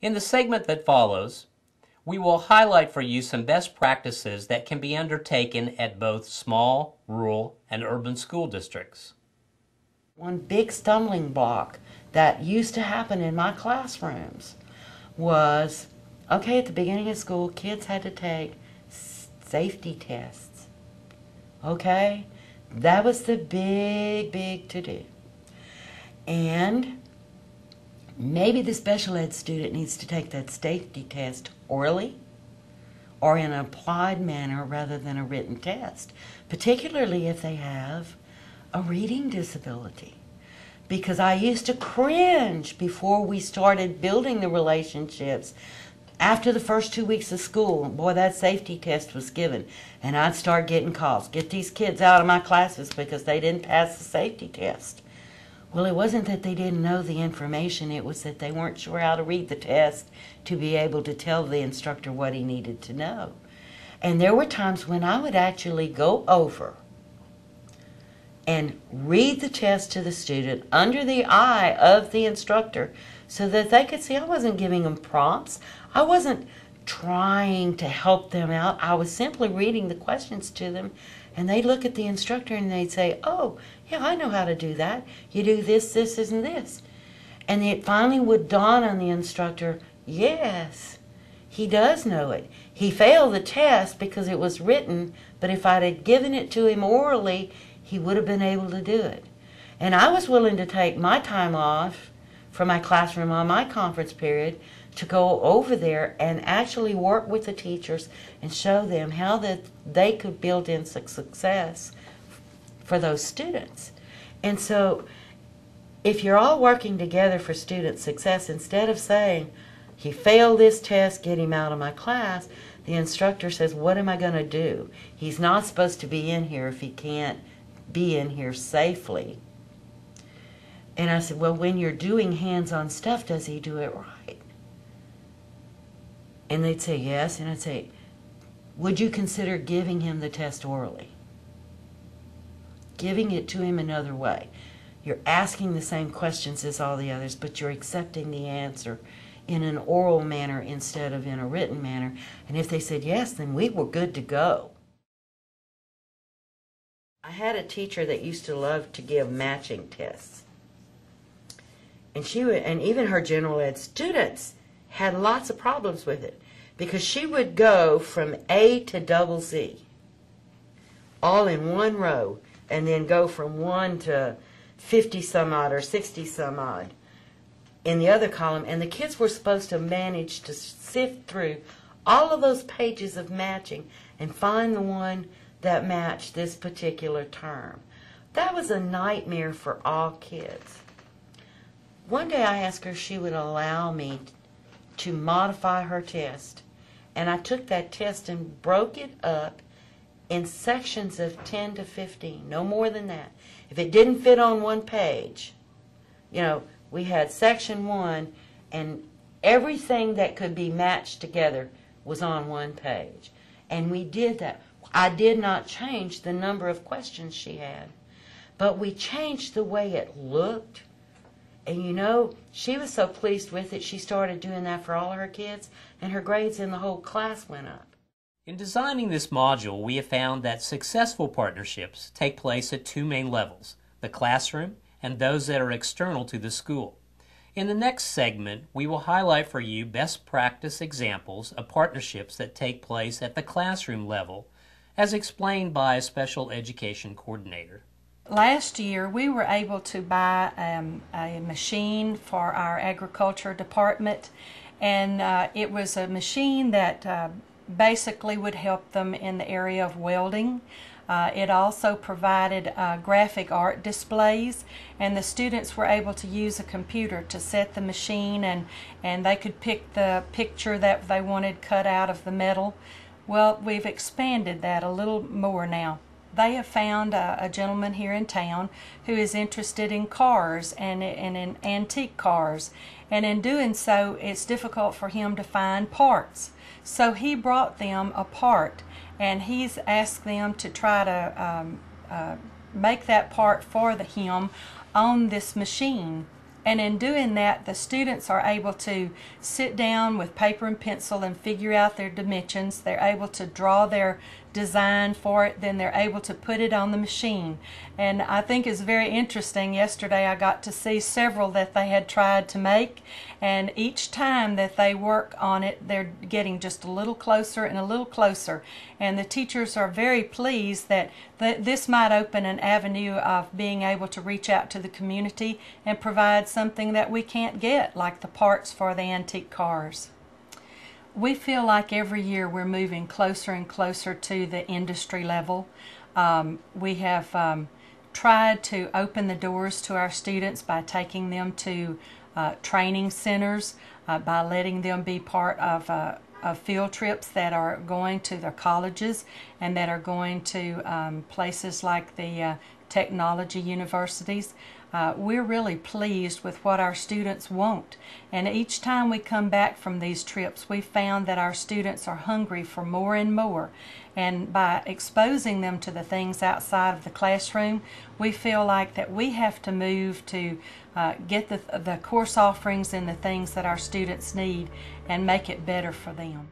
In the segment that follows, we will highlight for you some best practices that can be undertaken at both small, rural, and urban school districts. One big stumbling block that used to happen in my classrooms was, okay, at the beginning of school, kids had to take safety tests. Okay? That was the big to-do. And maybe the special ed student needs to take that safety test orally or in an applied manner rather than a written test, particularly if they have a reading disability. Because I used to cringe before we started building the relationships. After the first 2 weeks of school, boy, that safety test was given, and I'd start getting calls. Get these kids out of my classes because they didn't pass the safety test. Well, it wasn't that they didn't know the information, it was that they weren't sure how to read the test to be able to tell the instructor what he needed to know. And there were times when I would actually go over and read the test to the student under the eye of the instructor so that they could see I wasn't giving them prompts. I wasn't trying to help them out. I was simply reading the questions to them, and they'd look at the instructor and they'd say, oh, yeah, I know how to do that. You do this, this, and this. And it finally would dawn on the instructor, yes, he does know it. He failed the test because it was written, but if I'd have given it to him orally, he would have been able to do it. And I was willing to take my time off from my classroom on my conference period to go over there and actually work with the teachers and show them how that they could build in success for those students. And so if you're all working together for student success, instead of saying, he failed this test, get him out of my class, the instructor says, what am I going to do? He's not supposed to be in here if he can't be in here safely. And I said, well, when you're doing hands-on stuff, does he do it right? And they'd say yes, and I'd say, would you consider giving him the test orally? Giving it to him another way. You're asking the same questions as all the others, but you're accepting the answer in an oral manner instead of in a written manner. And if they said yes, then we were good to go. I had a teacher that used to love to give matching tests. And even her general ed students had lots of problems with it because she would go from A to double Z all in one row and then go from 1 to 50 some odd or 60 some odd in the other column, and the kids were supposed to manage to sift through all of those pages of matching and find the one that matched this particular term. That was a nightmare for all kids. One day I asked her if she would allow me to modify her test, and I took that test and broke it up in sections of 10 to 15, no more than that. If it didn't fit on one page, we had section 1 and everything that could be matched together was on one page. And we did that. I did not change the number of questions she had, but we changed the way it looked. And she was so pleased with it, she started doing that for all her kids, and her grades in the whole class went up. In designing this module, we have found that successful partnerships take place at two main levels, the classroom and those that are external to the school. In the next segment, we will highlight for you best practice examples of partnerships that take place at the classroom level, as explained by a special education coordinator. Last year, we were able to buy a machine for our agriculture department, and it was a machine that basically would help them in the area of welding. It also provided graphic art displays, and the students were able to use a computer to set the machine, and they could pick the picture that they wanted cut out of the metal. Well, we've expanded that a little more now. They have found a gentleman here in town who is interested in cars and in antique cars, and in doing so it's difficult for him to find parts. So he brought them a part, and he's asked them to try to make that part for him on this machine. And in doing that, the students are able to sit down with paper and pencil and figure out their dimensions. They're able to draw their design for it, then they're able to put it on the machine. And I think it's very interesting. Yesterday I got to see several that they had tried to make, and each time that they work on it, they're getting just a little closer and a little closer. And the teachers are very pleased that this might open an avenue of being able to reach out to the community and provide something that we can't get, like the parts for the antique cars. We feel like every year we're moving closer and closer to the industry level. We have tried to open the doors to our students by taking them to training centers, by letting them be part of field trips that are going to their colleges and that are going to places like the technology universities. We're really pleased with what our students want, and each time we come back from these trips we found that our students are hungry for more and more, and by exposing them to the things outside of the classroom, we feel like that we have to move to get the course offerings and the things that our students need and make it better for them.